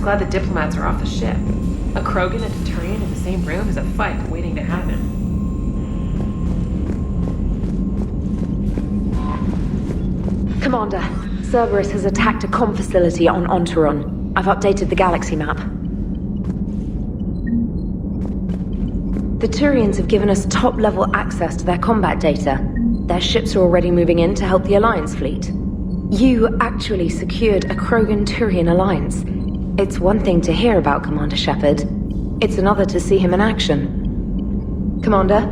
Glad the diplomats are off the ship. A Krogan and a Turian in the same room is a fight waiting to happen. Commander, Cerberus has attacked a comm facility on Ontaron. I've updated the galaxy map. The Turians have given us top-level access to their combat data. Their ships are already moving in to help the Alliance fleet. You actually secured a Krogan-Turian alliance. It's one thing to hear about Commander Shepard. It's another to see him in action. Commander?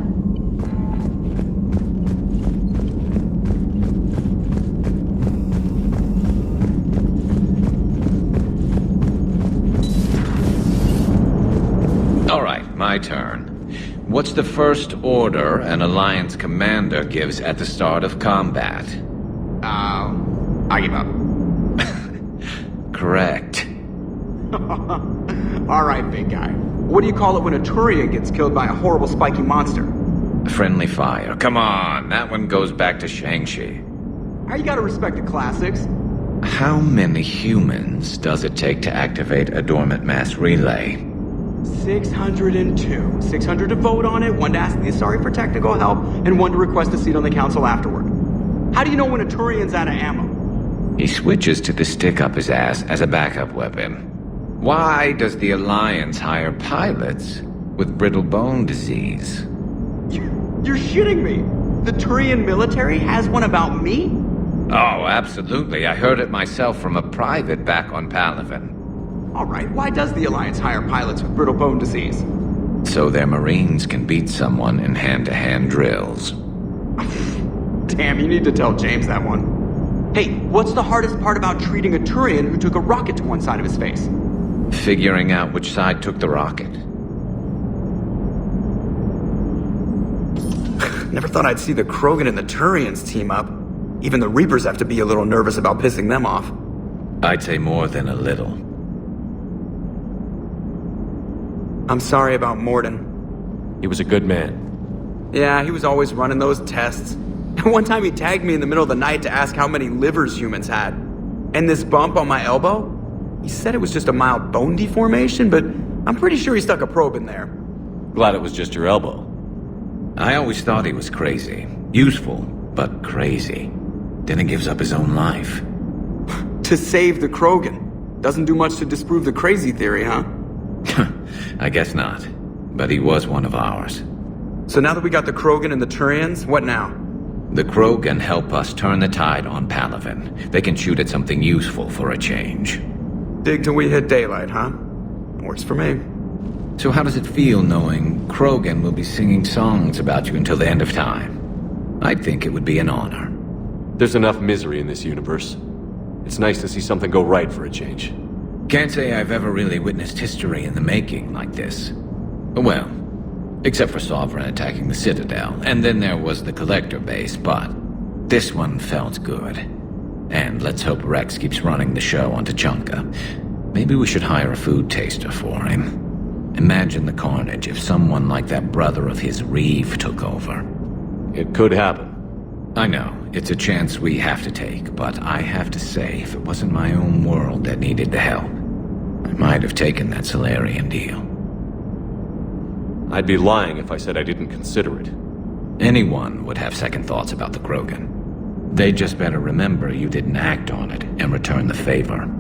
All right, my turn. What's the first order an Alliance commander gives at the start of combat? I give up. Correct. Alright, big guy. What do you call it when a Turian gets killed by a horrible spiky monster? Friendly fire. Come on, that one goes back to Shang-Chi. You gotta respect the classics. How many humans does it take to activate a dormant mass relay? 602. 600 to vote on it, 1 to ask the Asari for technical help, and 1 to request a seat on the council afterward. How do you know when a Turian's out of ammo? He switches to the stick up his ass as a backup weapon. Why does the Alliance hire pilots with brittle bone disease? You're shitting me! The Turian military has one about me? Oh, absolutely. I heard it myself from a private back on Palaven. Alright, why does the Alliance hire pilots with brittle bone disease? So their Marines can beat someone in hand-to-hand drills. Damn, you need to tell James that one. Hey, what's the hardest part about treating a Turian who took a rocket to one side of his face? Figuring out which side took the rocket. Never thought I'd see the Krogan and the Turians team up. Even the Reapers have to be a little nervous about pissing them off. I'd say more than a little. I'm sorry about Morden. He was a good man. Yeah, he was always running those tests. And one time he tagged me in the middle of the night to ask how many livers humans had. And this bump on my elbow? He said it was just a mild bone deformation, but I'm pretty sure he stuck a probe in there. Glad it was just your elbow. I always thought he was crazy. Useful, but crazy. Then he gives up his own life. To save the Krogan. Doesn't do much to disprove the crazy theory, huh? I guess not. But he was one of ours. So now that we got the Krogan and the Turians, what now? The Krogan help us turn the tide on Palaven. They can shoot at something useful for a change. Dig till we hit daylight, huh? Works for me. So how does it feel knowing Krogan will be singing songs about you until the end of time? I'd think it would be an honor. There's enough misery in this universe. It's nice to see something go right for a change. Can't say I've ever really witnessed history in the making like this. Well, except for Sovereign attacking the Citadel, and then there was the Collector base, but this one felt good. And let's hope Rex keeps running the show on Tuchanka. Maybe we should hire a food taster for him. Imagine the carnage if someone like that brother of his, Reeve, took over. It could happen. I know, it's a chance we have to take, but I have to say, if it wasn't my own world that needed the help, I might have taken that Solarian deal. I'd be lying if I said I didn't consider it. Anyone would have second thoughts about the Krogan. They just better remember you didn't act on it and return the favor.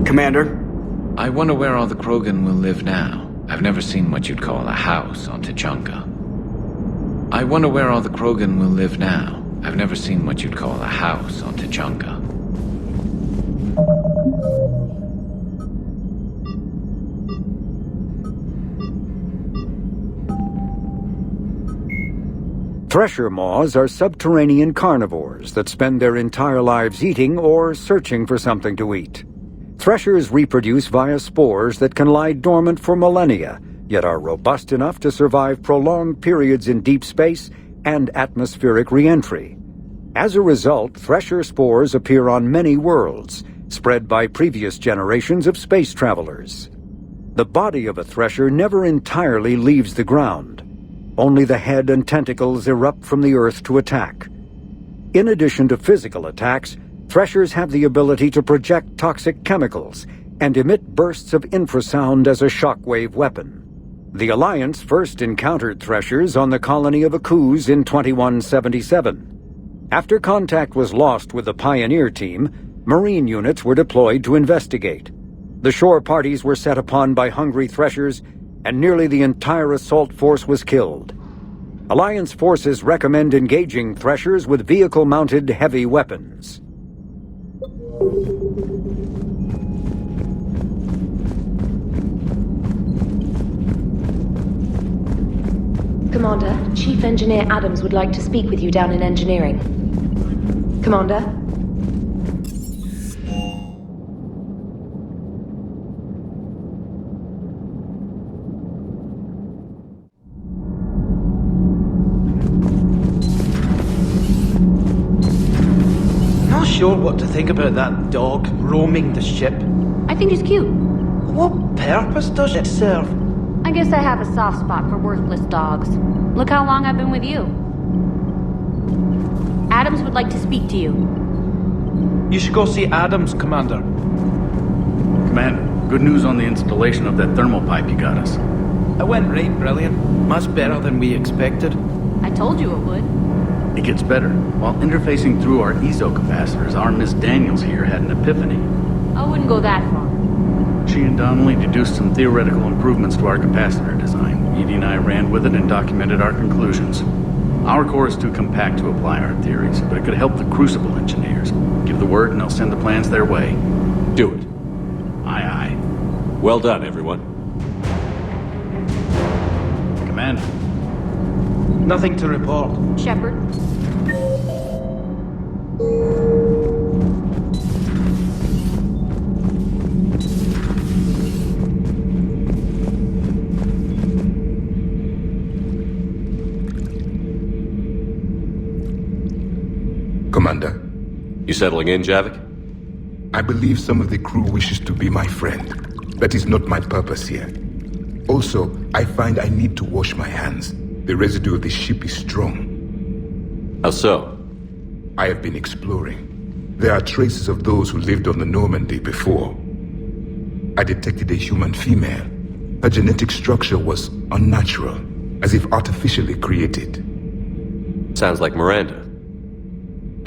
Commander? I wonder where all the Krogan will live now. I've never seen what you'd call a house on Tuchanka. I wonder where all the Krogan will live now. I've never seen what you'd call a house on Tuchanka. Thresher maws are subterranean carnivores that spend their entire lives eating or searching for something to eat. Threshers reproduce via spores that can lie dormant for millennia, yet are robust enough to survive prolonged periods in deep space and atmospheric re-entry. As a result, thresher spores appear on many worlds, spread by previous generations of space travelers. The body of a thresher never entirely leaves the ground. Only the head and tentacles erupt from the earth to attack. In addition to physical attacks, threshers have the ability to project toxic chemicals and emit bursts of infrasound as a shockwave weapon. The Alliance first encountered threshers on the colony of Akuz in 2177. After contact was lost with the Pioneer team, Marine units were deployed to investigate. The shore parties were set upon by hungry threshers, and nearly the entire assault force was killed. Alliance forces recommend engaging threshers with vehicle-mounted heavy weapons. Commander, Chief Engineer Adams would like to speak with you down in engineering. Commander? Not sure what to think about that dog roaming the ship. I think he's cute. What purpose does it serve? I guess I have a soft spot for worthless dogs. Look how long I've been with you. Adams would like to speak to you. You should go see Adams, Commander. Commander, good news on the installation of that thermal pipe you got us. It went right brilliant. Much better than we expected. I told you it would. It gets better. While interfacing through our ESO capacitors, our Miss Daniels here had an epiphany. I wouldn't go that far. She and Donnelly deduced some theoretical improvements to our capacitor design. Edie and I ran with it and documented our conclusions. Our core is too compact to apply our theories, but it could help the Crucible engineers. Give the word and I'll send the plans their way. Do it. Aye, aye. Well done, everyone. Commander. Nothing to report. Shepard. Commander. You settling in, Javik? I believe some of the crew wishes to be my friend. That is not my purpose here. Also, I find I need to wash my hands. The residue of the ship is strong. How so? I have been exploring. There are traces of those who lived on the Normandy before. I detected a human female. Her genetic structure was unnatural, as if artificially created. Sounds like Miranda.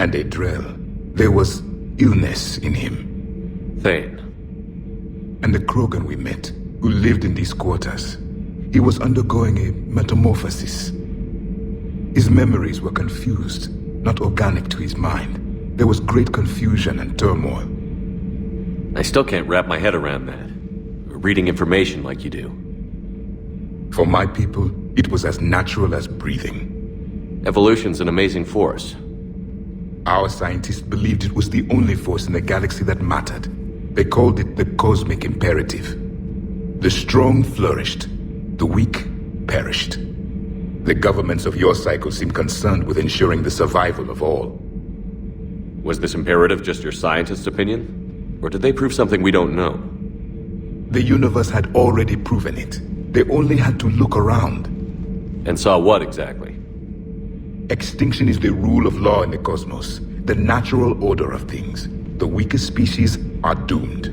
And a Drell. There was illness in him. Thane. And the Krogan we met, who lived in these quarters. He was undergoing a metamorphosis. His memories were confused, not organic to his mind. There was great confusion and turmoil. I still can't wrap my head around that. Reading information like you do. For my people, it was as natural as breathing. Evolution's an amazing force. Our scientists believed it was the only force in the galaxy that mattered. They called it the cosmic imperative. The strong flourished, the weak perished. The governments of your cycle seem concerned with ensuring the survival of all. Was this imperative just your scientist's opinion? Or did they prove something we don't know? The universe had already proven it. They only had to look around. And saw what exactly? Extinction is the rule of law in the cosmos, the natural order of things. The weakest species are doomed.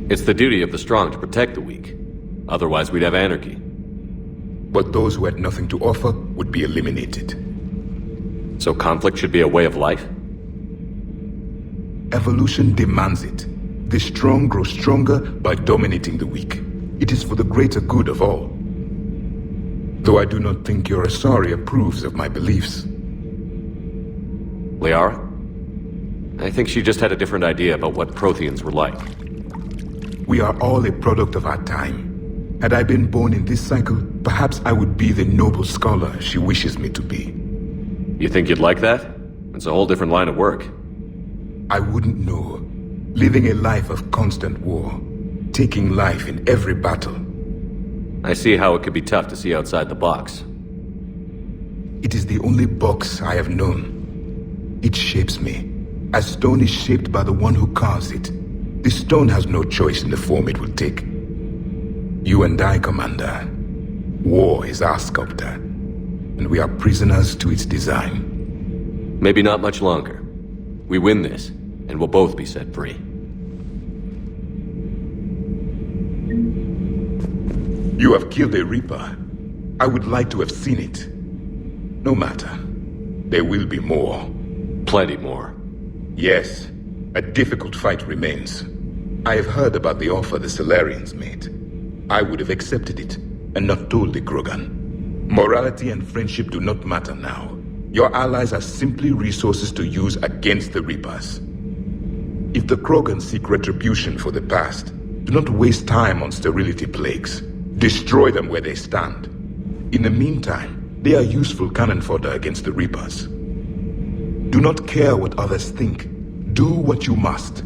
It's the duty of the strong to protect the weak. Otherwise, we'd have anarchy. But those who had nothing to offer would be eliminated. So conflict should be a way of life? Evolution demands it. The strong grow stronger by dominating the weak. It is for the greater good of all. Though I do not think your Asari approves of my beliefs. Liara? I think she just had a different idea about what Protheans were like. We are all a product of our time. Had I been born in this cycle, perhaps I would be the noble scholar she wishes me to be. You think you'd like that? It's a whole different line of work. I wouldn't know. Living a life of constant war. Taking life in every battle. I see how it could be tough to see outside the box. It is the only box I have known. It shapes me, as stone is shaped by the one who carves it. The stone has no choice in the form it will take. You and I, Commander. War is our sculptor, and we are prisoners to its design. Maybe not much longer. We win this, and we'll both be set free. You have killed a Reaper. I would like to have seen it. No matter. There will be more. Plenty more. Yes. A difficult fight remains. I have heard about the offer the Solarians made. I would have accepted it, and not told the Krogan. Morality and friendship do not matter now. Your allies are simply resources to use against the Reapers. If the Krogan seek retribution for the past, do not waste time on sterility plagues. Destroy them where they stand. In the meantime, they are useful cannon fodder against the Reapers. Do not care what others think. Do what you must.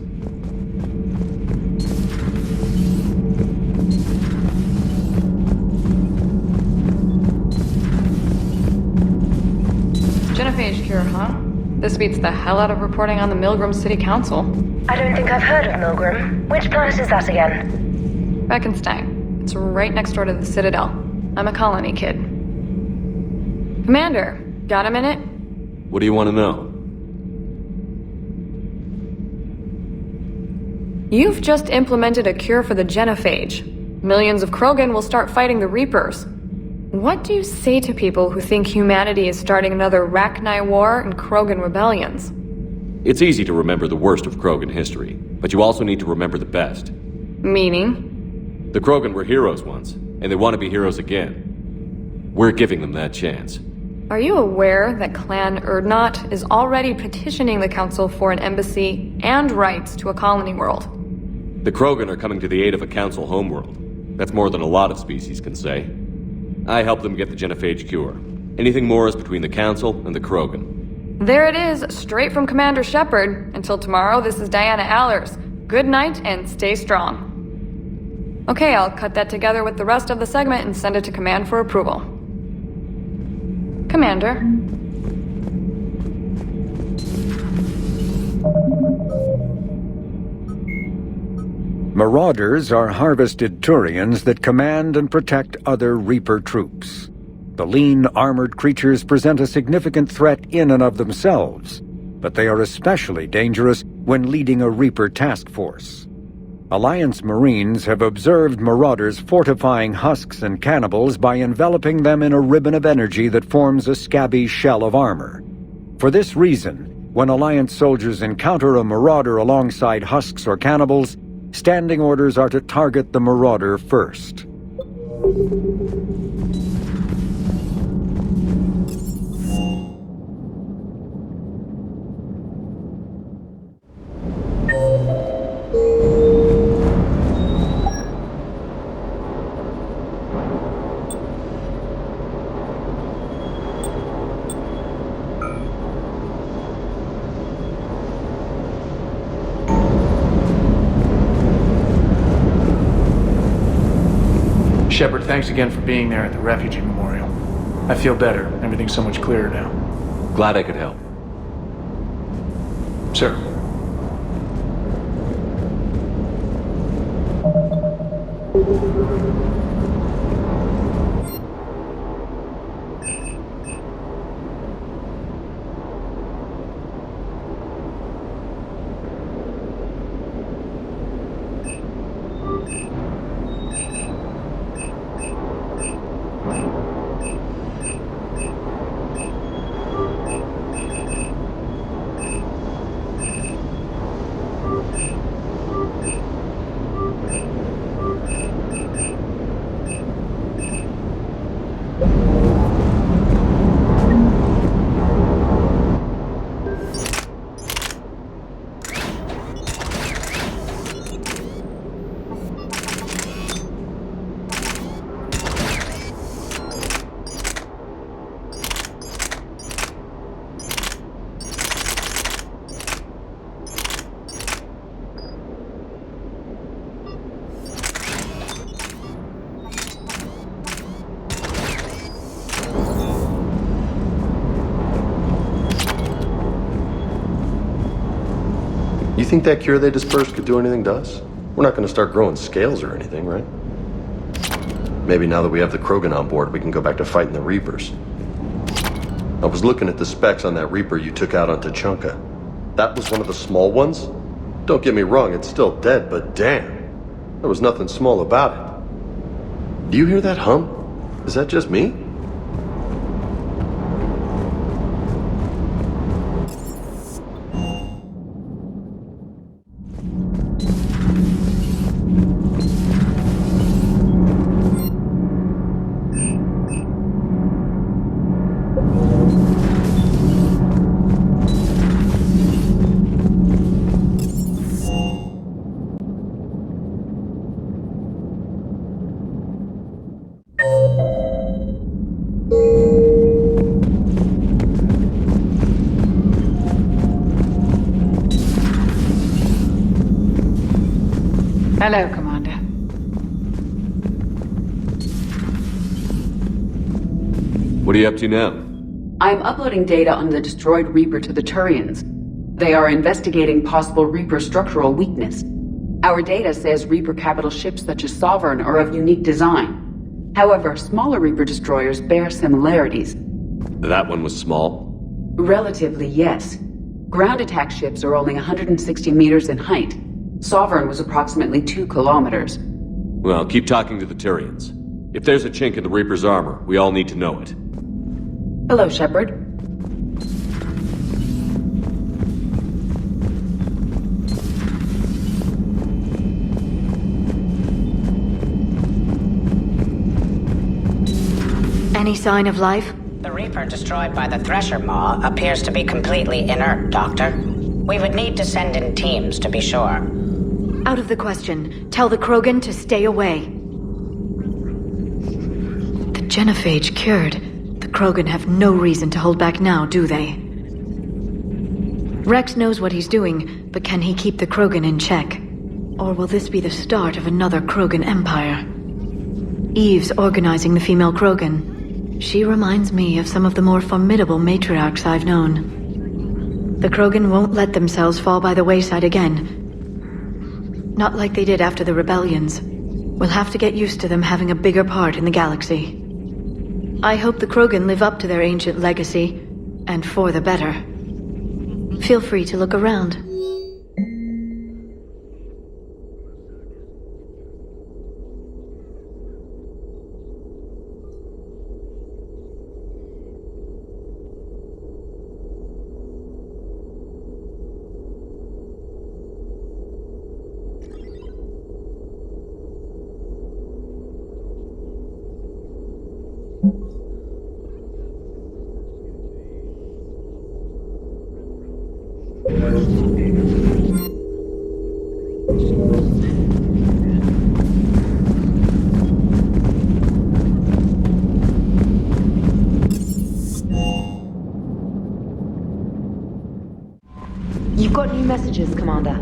Genophage cure, huh? This beats the hell out of reporting on the Milgram City Council. I don't think I've heard of Milgram. Which planet is that again? Beckenstein. It's right next door to the Citadel. I'm a colony kid. Commander, got a minute? What do you want to know? You've just implemented a cure for the genophage. Millions of Krogan will start fighting the Reapers. What do you say to people who think humanity is starting another Rachni War and Krogan rebellions? It's easy to remember the worst of Krogan history, but you also need to remember the best. Meaning? The Krogan were heroes once, and they want to be heroes again. We're giving them that chance. Are you aware that Clan Urdnot is already petitioning the Council for an embassy and rights to a colony world? The Krogan are coming to the aid of a Council homeworld. That's more than a lot of species can say. I helped them get the genophage cure. Anything more is between the Council and the Krogan. There it is, straight from Commander Shepard. Until tomorrow, this is Diana Allers. Good night and stay strong. Okay, I'll cut that together with the rest of the segment and send it to Command for approval. Commander. Marauders are harvested Turians that command and protect other Reaper troops. The lean, armored creatures present a significant threat in and of themselves, but they are especially dangerous when leading a Reaper task force. Alliance Marines have observed Marauders fortifying husks and cannibals by enveloping them in a ribbon of energy that forms a scabby shell of armor. For this reason, when Alliance soldiers encounter a Marauder alongside husks or cannibals, standing orders are to target the Marauder first. Shepard, thanks again for being there at the refugee memorial. I feel better. Everything's so much clearer now. Glad I could help. Sir. You think that cure they dispersed could do anything to us? We're not going to start growing scales or anything, right? Maybe now that we have the Krogan on board, we can go back to fighting the Reapers. I was looking at the specs on that Reaper you took out on Tachanka. That was one of the small ones? Don't get me wrong, it's still dead, but damn. There was nothing small about it. Do you hear that hum? Is that just me? Hello, Commander. What are you up to now? I'm uploading data on the destroyed Reaper to the Turians. They are investigating possible Reaper structural weakness. Our data says Reaper capital ships such as Sovereign are of unique design. However, smaller Reaper destroyers bear similarities. That one was small? Relatively, yes. Ground attack ships are only 160 meters in height. Sovereign was approximately 2 kilometers. Well, keep talking to the Tyrians. If there's a chink in the Reaper's armor, we all need to know it. Hello, Shepard. Any sign of life? The Reaper destroyed by the Thresher Maw appears to be completely inert, Doctor. We would need to send in teams to be sure. Out of the question. Tell the Krogan to stay away. The genophage cured. The Krogan have no reason to hold back now, do they? Rex knows what he's doing, but can he keep the Krogan in check? Or will this be the start of another Krogan empire? Eve's organizing the female Krogan. She reminds me of some of the more formidable matriarchs I've known. The Krogan won't let themselves fall by the wayside again. Not like they did after the rebellions. We'll have to get used to them having a bigger part in the galaxy. I hope the Krogan live up to their ancient legacy, and for the better. Feel free to look around. You've got new messages, Commander.